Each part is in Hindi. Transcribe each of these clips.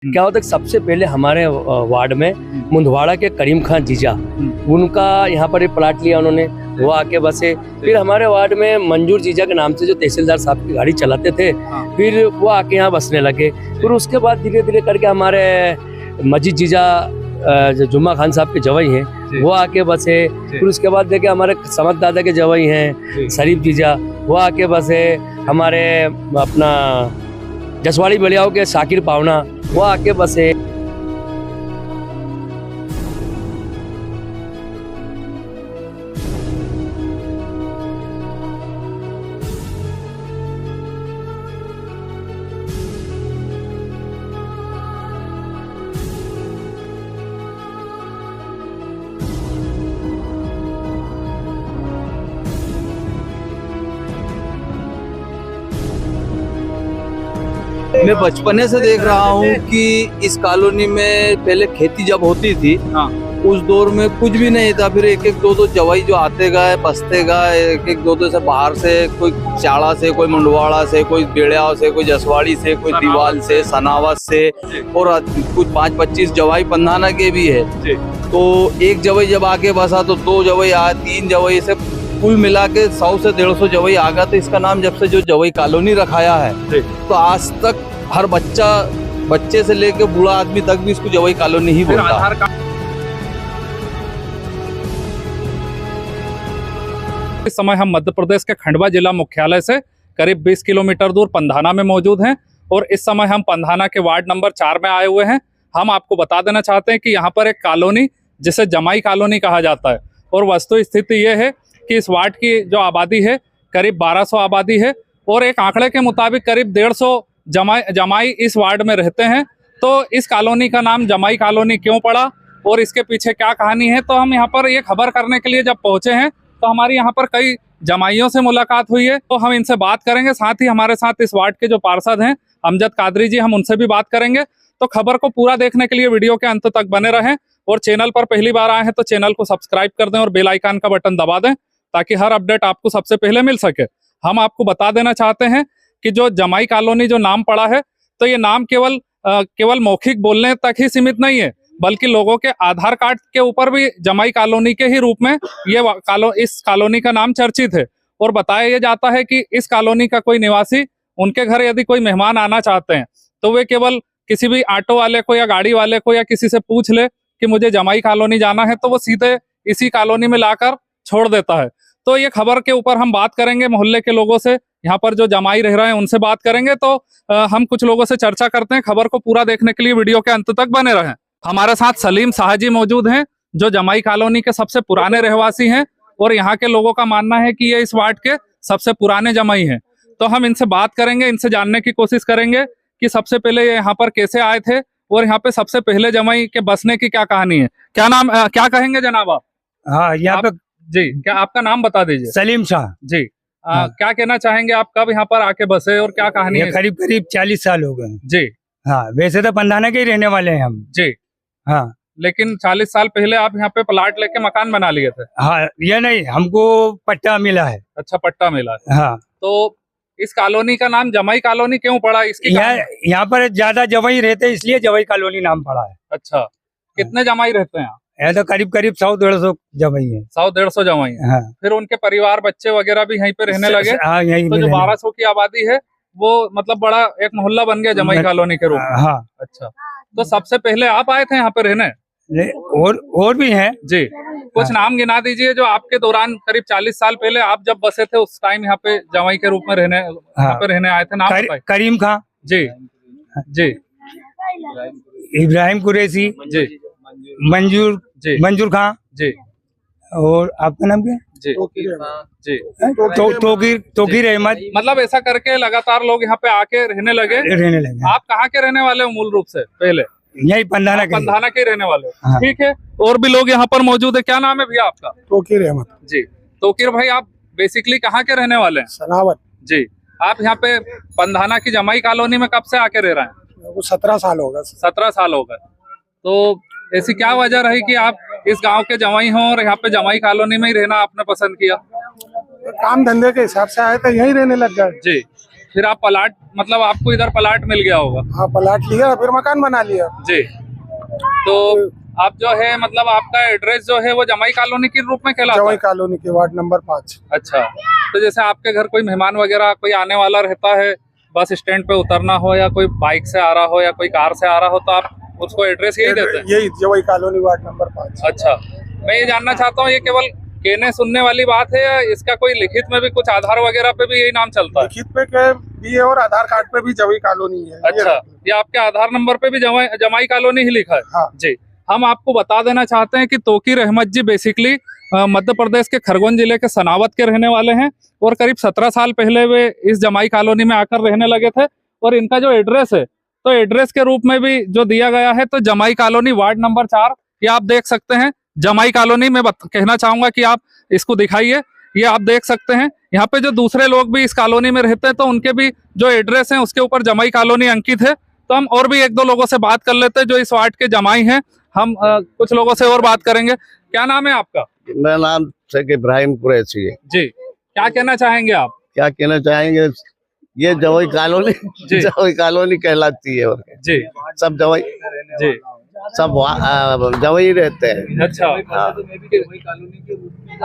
क्या होता है, सबसे पहले हमारे वार्ड में मुंदवाड़ा के करीम खान जीजा, उनका यहाँ पर एक प्लाट लिया उन्होंने, वो आके बसे। फिर हमारे वार्ड में मंजूर जीजा के नाम से जो तहसीलदार साहब की गाड़ी चलाते थे, फिर वो आके यहाँ बसने लगे। फिर उसके बाद धीरे धीरे करके हमारे मजीद जीजा जो जुम्मा खान साहब के जवाई हैं, वो आके बसे। फिर उसके बाद देखे हमारे समद दादा के जवाई हैं शरीफ जीजा, वो आके बसे। हमारे अपना जसवाड़ी बलियाओं के शाकिर पावना, वो आके बसे। मैं बचपने से देख रहा हूँ कि इस कॉलोनी में पहले खेती जब होती थी, उस दौर में कुछ भी नहीं था। फिर एक एक दो दो जवाई जो आते गए बसते गए, एक एक दो दो से बाहर से, कोई चाड़ा से, कोई मुंडवाड़ा से, कोई बेड़िया से, कोई जसवाड़ी से, कोई दीवाल से, सनावत से, और कुछ 5-25 जवाई पंधाना के भी है। तो एक जवाई जब आके बसा तो 2 जवाई आए, 3 जवाई से कुल मिला के 100 से 150 जवाई आ गया। तो इसका नाम जब से जो जवाई कॉलोनी रखाया है, तो आज तक हर बच्चे से लेके बूढ़ा आदमी तक भी इसको जवाई कॉलोनी ही बोलता है। इस समय हम मध्य प्रदेश के खंडवा जिला मुख्यालय से करीब 20 किलोमीटर दूर पंधाना में मौजूद हैं और इस समय हम पंधाना के वार्ड नंबर 4 में आए हुए हैं। हम आपको बता देना चाहते हैं कि यहाँ पर एक कॉलोनी जिसे जमाई कॉलोनी कहा जाता है, और वस्तु स्थिति ये है कि इस वार्ड की जो आबादी है करीब 1200 आबादी है, और एक आंकड़े के मुताबिक करीब 150 जमाई इस वार्ड में रहते हैं। तो इस कॉलोनी का नाम जमाई कॉलोनी क्यों पड़ा और इसके पीछे क्या कहानी है, तो हम यहाँ पर ये खबर करने के लिए जब पहुंचे हैं तो हमारी यहाँ पर कई जमाइयों से मुलाकात हुई है, तो हम इनसे बात करेंगे। साथ ही हमारे साथ इस वार्ड के जो पार्षद हैं अमजद कादरी जी, हम उनसे भी बात करेंगे। तो खबर को पूरा देखने के लिए वीडियो के अंत तक बने रहें, और चैनल पर पहली बार आए हैं तो चैनल को सब्सक्राइब कर दें और बेल आइकन का बटन दबा दें ताकि हर अपडेट आपको सबसे पहले मिल सके। हम आपको बता देना चाहते हैं कि जो जमाई कॉलोनी जो नाम पड़ा है, तो ये नाम केवल मौखिक बोलने तक ही सीमित नहीं है, बल्कि लोगों के आधार कार्ड के ऊपर भी जमाई कॉलोनी के ही रूप में इस कॉलोनी का नाम चर्चित है। और बताया यह जाता है कि इस कॉलोनी का कोई निवासी, उनके घर यदि कोई मेहमान आना चाहते हैं तो वे केवल किसी भी ऑटो वाले को या गाड़ी वाले को या किसी से पूछ ले कि मुझे जमाई कॉलोनी जाना है, तो वो सीधे इसी कॉलोनी में लाकर छोड़ देता है। तो ये खबर के ऊपर हम बात करेंगे, मोहल्ले के लोगों से, यहाँ पर जो जमाई रह रहे हैं उनसे बात करेंगे। तो हम कुछ लोगों से चर्चा करते हैं। खबर को पूरा देखने के लिए वीडियो के अंत तक बने रहें। हमारे साथ सलीम साहजी मौजूद हैं जो जमाई कॉलोनी के सबसे पुराने रहवासी हैं, और यहाँ के लोगों का मानना है कि ये इस वार्ड के सबसे पुराने जमाई हैं। तो हम इनसे बात करेंगे, इनसे जानने की कोशिश करेंगे कि सबसे पहले ये यहाँ पर कैसे आए थे और यहाँ पे सबसे पहले जमाई के बसने की क्या कहानी है। क्या कहेंगे जनाब आप? हाँ, यहाँ पे जी, क्या आपका नाम बता दीजिए? सलीम शाह जी। क्या कहना चाहेंगे आप, कब यहाँ पर आके बसे और क्या कहानी है? करीब 40 साल हो गए जी। हाँ, वैसे तो पंधाना के ही रहने वाले हैं हम। जी। हाँ, लेकिन 40 साल पहले आप यहाँ पे प्लाट लेके मकान बना लिए थे? हाँ, ये नहीं, हमको पट्टा मिला है। अच्छा, पट्टा मिला है। हाँ, तो इस कॉलोनी का नाम जमाई कॉलोनी क्यों पड़ा, इसकी यहाँ पर ज्यादा जवाई रहते इसलिए जवाई कॉलोनी नाम पड़ा है। अच्छा, कितने जमाई रहते हैं यहाँ? तो करीब 100-150 जवाई है। 100-150 जमाई है। हाँ। फिर उनके परिवार बच्चे वगैरह भी यहीं पे रहने लगे। हाँ, यहीं तो जो 1200 की आबादी है वो मतलब बड़ा एक मोहल्ला बन गया जमाई कॉलोनी के रूप में। हाँ। अच्छा, तो सबसे पहले आप आए थे यहाँ पे रहने? और भी हैं जी। कुछ नाम गिना दीजिए जो आपके दौरान करीब 40 साल पहले आप जब बसे थे उस टाइम यहाँ पे जमाई के रूप में यहाँ पे रहने आए थे। नाम बताइए। करीम खान जी। जी। इब्राहिम कुरैशी जी। मंजूर खान जी। और आपका नाम क्या? जी। जी। तोकीर अहमद। मतलब ऐसा करके लगातार लोग यहाँ पे आके रहने लगे। आप कहाँ के रहने वाले हो मूल रूप से? पहले यही पंधाना के रहने वाले। ठीक है, और भी लोग यहाँ पर मौजूद है। क्या नाम है भैया आपका? तोकीर अहमद जी। तोकीर भाई, आप बेसिकली कहाँ के रहने वाले हैं? सनावत जी। आप यहाँ पे पंधाना की जमाई कॉलोनी में कब से आके रह रहे हैं? 17 साल हो गए। 17 साल हो गए। तो ऐसी क्या वजह रही कि आप इस गांव के जमाई हों और यहाँ पे जमाई कॉलोनी में ही रहना आपने पसंद किया? काम धंधे के हिसाब से आए थे, यहीं रहने लग गए जी। फिर आप प्लाट मतलब आपको इधर प्लाट मिल गया होगा। हाँ प्लाट लिया फिर मकान बना लिया। जी। तो आप जो है मतलब आपका एड्रेस जो है वो जमाई कॉलोनी के रूप में कहलाता जवाई है? कॉलोनी के वार्ड नंबर 5। अच्छा, तो जैसे आपके घर कोई मेहमान वगैरह कोई आने वाला रहता है, बस स्टैंड पे उतरना हो या कोई बाइक से आ रहा हो या कोई कार से आ रहा हो, तो आप उसको एड्रेस यही देते हैं? यही जवाई कॉलोनी वार्ड नंबर 5। अच्छा, मैं ये जानना चाहता हूँ, ये केवल कहने सुनने वाली बात है या इसका कोई लिखित में भी कुछ आधार वगैरह पे भी यही नाम चलता है? लिखित पे के भी है और आधार कार्ड पे भी जवाई कॉलोनी है। अच्छा, ये आपके आधार नंबर पे भी जमाई कॉलोनी ही लिखा है? हाँ। जी। हम आपको बता देना चाहते हैं कि तोकीर अहमद जी बेसिकली मध्य प्रदेश के खरगोन जिले के सनावत के रहने वाले हैं और करीब 17 साल पहले वे इस जमाई कॉलोनी में आकर रहने लगे थे। और इनका जो एड्रेस है, तो एड्रेस के रूप में भी जो दिया गया है, तो जमाई कॉलोनी वार्ड नंबर 4, ये आप देख सकते हैं। जमाई कॉलोनी में कहना चाहूंगा कि आप इसको दिखाइए, ये आप देख सकते हैं। यहाँ पे जो दूसरे लोग भी इस कॉलोनी में रहते हैं, तो उनके भी जो एड्रेस है उसके ऊपर जमाई कॉलोनी अंकित है। तो हम और भी एक दो लोगों से बात कर लेते हैं जो इस वार्ड के जमाई हैं। हम कुछ लोगों से और बात करेंगे। क्या नाम है आपका? मेरा नाम शेख इब्राहिम कुरैशी है। जी, क्या कहना चाहेंगे आप? क्या कहना चाहेंगे, ये जवाई कॉलोनी कहलाती है। और जी, सब जवाई जी, सब जवाई रहते हैं। अच्छा। हाँ।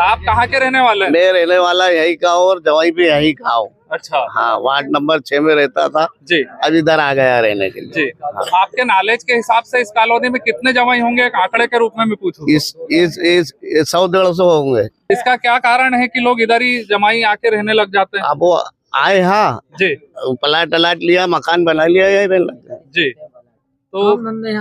आप कहाँ के रहने वाले हैं? मैं रहने वाला यही का हूँ और जवाई भी यही का हूँ। अच्छा। हाँ, वार्ड नंबर 6 में रहता था। जी। अब इधर आ गया रहने के लिए। जी। आपके नॉलेज के हिसाब से इस कॉलोनी में कितने जवाई होंगे, एक आंकड़े के रूप में मैं पूछूं? इस 100-150 होंगे। इसका क्या कारण है कि लोग इधर ही जमाई आके रहने लग जाते हैं? अब वो आए, हाँ जी, प्लाट लिया, मकान बना लिया, यही रहने लग गए। जी। तो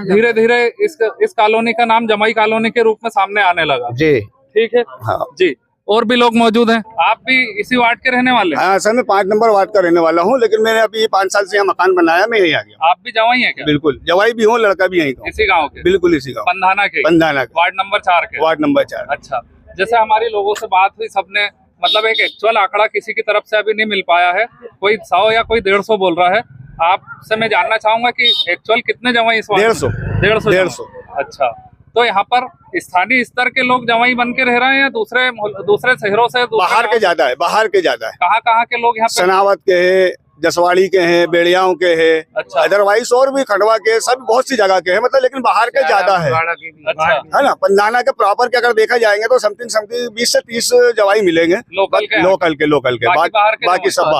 धीरे धीरे इस कॉलोनी का नाम जमाई कॉलोनी के रूप में सामने आने लगा। जी, ठीक है। हाँ जी। और भी लोग मौजूद हैं। आप भी इसी वार्ड के रहने वाले हैं? हाँ सर, मैं 5 नंबर वार्ड का रहने वाला हूँ, लेकिन मैंने अभी 5 साल से यहाँ मकान बनाया, मैं यही आ गया। आप भी जवाई हैं क्या? बिल्कुल, जवाई भी हूँ, लड़का भी यहीं का हूँ। इसी गांव के? बिल्कुल इसी गाँव, पंधाना के? पंधाना के, वार्ड नंबर 4 के? Ward number 4। अच्छा, जैसे हमारी लोगों से बात हुई, सबने मतलब एक एक्चुअल आंकड़ा किसी की तरफ से अभी नहीं मिल पाया है, कोई 100 या कोई 150 बोल रहा है। आपसे मैं जानना चाहूंगा कि एक्चुअल कितने जवाई इस वार्ड में? 150। अच्छा, तो यहाँ पर स्थानीय स्तर के लोग जवाई बन के रह रहे हैं या दूसरे शहरों से? बाहर के ज्यादा है, बाहर के ज्यादा है। कहाँ के लोग यहाँ पे? सनावत के है, जसवाड़ी के हैं, बेड़ियाओं के हैं, अच्छा। अदरवाइज और भी खंडवा के, सब बहुत सी जगह के हैं, मतलब लेकिन बाहर के ज्यादा है। अच्छा, है ना। पंधाना के प्रॉपर के अगर देखा जाएंगे तो समथिंग 20 से 30 जवाई मिलेंगे लोकल के? लोकल के बाकी सब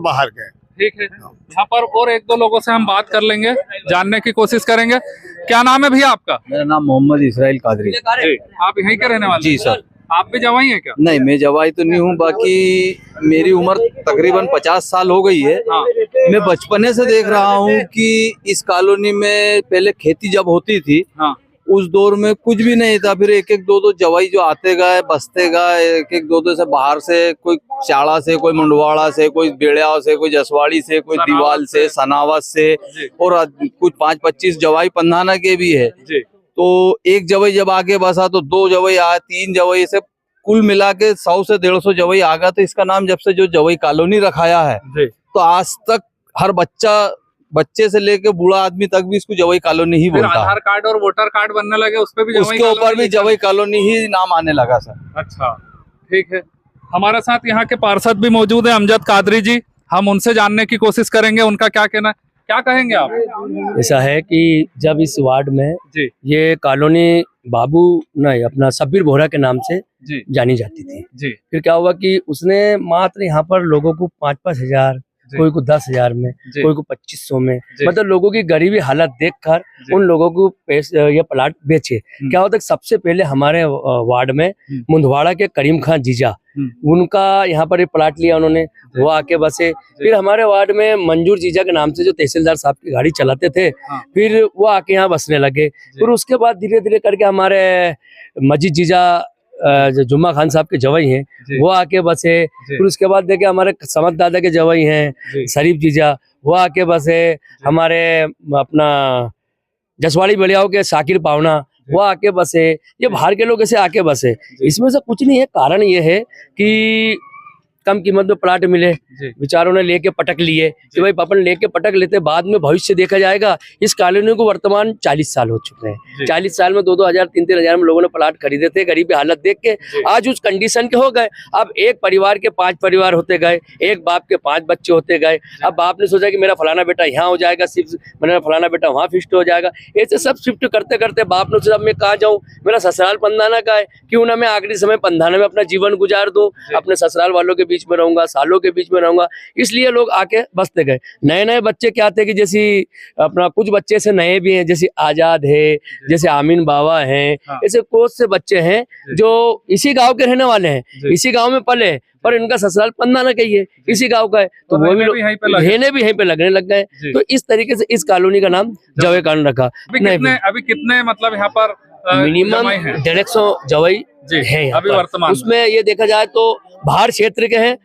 बाहर के। ठीक है। यहाँ पर और एक दो लोगों से हम बात कर लेंगे, जानने की कोशिश करेंगे। क्या नाम है भैया आपका? मेरा नाम मोहम्मद इसराइल कादरी। जी। आप यहीं के रहने वाले? जी सर। आप भी जवाई हैं क्या? नहीं, मैं जवाई तो नहीं हूँ, बाकी मेरी उम्र तकरीबन 50 साल हो गई है। हाँ। मैं बचपने से देख रहा हूँ कि इस कॉलोनी में पहले खेती जब होती थी, हाँ। उस दौर में कुछ भी नहीं था। फिर एक दो जवाई जो आते गए, बसते गए, एक दो से बाहर से, कोई चाड़ा से, कोई मुंडवाड़ा से, कोई बेड़िया से, कोई जसवाड़ी से, कोई दीवाल से, सनावत से, और कुछ 5-25 जवाई पंधाना के भी है। तो एक जवाई जब आगे बसा तो 2 जवाई आए, 3 जवाई से कुल मिला के 100 से 150 जवाई आ गया। तो इसका नाम जब से जो जवाई कॉलोनी रखाया है, तो आज तक हर बच्चे से लेके बूढ़ा आदमी तक भी इसको जवाई कॉलोनी ही बोलता है। आधार कार्ड और वोटर कार्ड बनने लगे, उसपे भी उसके ऊपर भी जवाई कॉलोनी ही नाम आने लगा सर। अच्छा, ठीक है। हमारे साथ यहाँ के पार्षद भी मौजूद है, अमजद कादरी जी। हम उनसे जानने की कोशिश करेंगे उनका क्या कहना है। क्या कहेंगे आप? ऐसा है कि जब इस वार्ड में जी। ये कॉलोनी बाबू नहीं अपना सब्बीर बोहरा के नाम से जी। जानी जाती थी। जी। फिर क्या हुआ कि उसने मात्र यहाँ पर लोगों को 5-5 हजार, कोई को 10,000 में, कोई को 2500 में, मतलब लोगों की गरीबी हालत देखकर उन लोगों को ये प्लाट बेचे। क्या होता है, सबसे पहले हमारे वार्ड में मुंदवाड़ा के करीम खान जीजा, उनका यहाँ पर प्लाट लिया उन्होंने, वो आके बसे। फिर हमारे वार्ड में मंजूर जीजा के नाम से जो तहसीलदार साहब की गाड़ी चलाते थे, फिर वो आके यहाँ बसने लगे। फिर उसके बाद धीरे धीरे करके हमारे मजीद जीजा जो जुम्मा खान साहब के जवाई हैं, वो आके बसे। फिर उसके बाद देखे हमारे समद दादा के जवाई हैं शरीफ जीजा, वो आके बसे। हमारे अपना जसवाड़ी बलियाओं के शाकिर पावना, वो आके बसे। ये बाहर के लोग ऐसे आके बसे। इसमें से कुछ नहीं है, कारण ये है कि कम कीमत में प्लाट मिले, जी। विचारों ने लेके पटक लिए कि भाई अपन लेके पटक लेते, बाद में भविष्य देखा जाएगा। इस कॉलोनी को वर्तमान 40 साल हो चुके हैं। 40 साल में 2-2 हजार 3-3 हजार में लोगों ने प्लाट खरीदे थे, गरीबी हालत देख के आज उस कंडीशन के हो गए। अब एक परिवार के 5 परिवार होते गए, एक बाप के 5 बच्चे होते गए। अब बाप ने सोचा कि मेरा फलाना बेटा यहाँ हो जाएगा, मेरा फलाना बेटा वहाँ शिफ्ट हो जाएगा। ऐसे सब शिफ्ट करते करते बाप ने सोचा मैं कहाँ जाऊँ, मेरा ससुराल पंधाना का है, क्यों ना मैं आखिरी समय पंधाना में अपना जीवन गुजार दूं, अपने ससुराल वालों के बीच में रहूंगा, सालों के बीच में रहूंगा। इसलिए लोग आके बसते गए। नए नए बच्चे क्या थे कि जैसे अपना कुछ बच्चे से नए भी हैं, जैसे आजाद है, जैसे आमीन बाबा हैं, ऐसे कोच से बच्चे हैं जो इसी गांव के रहने वाले हैं, इसी गांव में पले, पर इनका ससुराल पंधाना का ही है, इसी गांव का है, तो वो भी लोग रहने भी यहीं पे लगने लग गए। तो इस तरीके से इस कॉलोनी का नाम जवई कॉलोनी रखा। अभी कितने मतलब यहाँ पर मिनिमम 150 जवई है अभी वर्तमान उसमें। ये देखा जाए तो बाहर क्षेत्र के हैं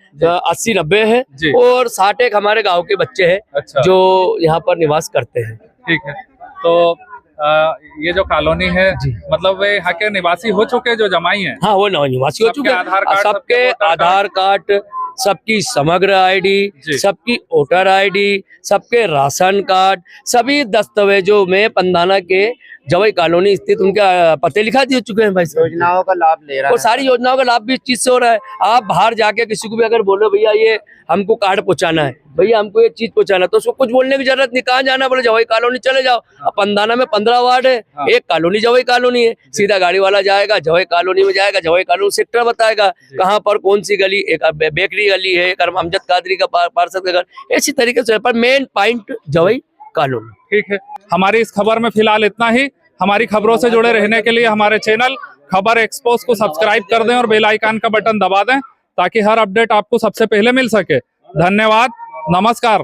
80-90 हैं और 60 एक हमारे गांव के बच्चे हैं। अच्छा। जो यहाँ पर निवास करते हैं। ठीक है, तो ये जो कॉलोनी है मतलब वे यहाँ के निवासी हो चुके जो जमाई हैं? हाँ, वो निवासी हो चुके हैं। सबके आधार कार्ड, सबकी समग्र आईडी, सबकी वोटर आईडी, सबके राशन कार्ड, सभी दस्तावेजों में पंधाना के जवई कॉलोनी स्थित उनके पते लिखा दे चुके हैं भाई। योजनाओं का लाभ ले रहा है, और सारी योजनाओं का लाभ भी इस चीज से हो रहा है। आप बाहर जाके किसी को भी अगर बोलो भैया ये हमको कार्ड पहुंचाना है, भैया हमको ये चीज पहुंचाना है, तो उसको कुछ बोलने की जरूरत नहीं, कहाँ जाना, बोले जवई कॉलोनी चले जाओ। अब पंधाना में 15 वार्ड है, एक कॉलोनी जवई कॉलोनी है, सीधा गाड़ी वाला जाएगा जवई कॉलोनी में जाएगा, जवई कॉलोनी सेक्टर बताएगा कहाँ पर कौन सी गली, एक बेकरी गली है, एक अमजद कादरी का पार्षद का घर, इसी तरीके से। पर मेन पॉइंट जवई कॉलोनी। ठीक है, हमारी इस खबर में फिलहाल इतना ही। हमारी खबरों से जुड़े रहने के लिए हमारे चैनल खबर एक्सपोज को सब्सक्राइब कर दें और बेल आइकन का बटन दबा दें ताकि हर अपडेट आपको सबसे पहले मिल सके। धन्यवाद, नमस्कार।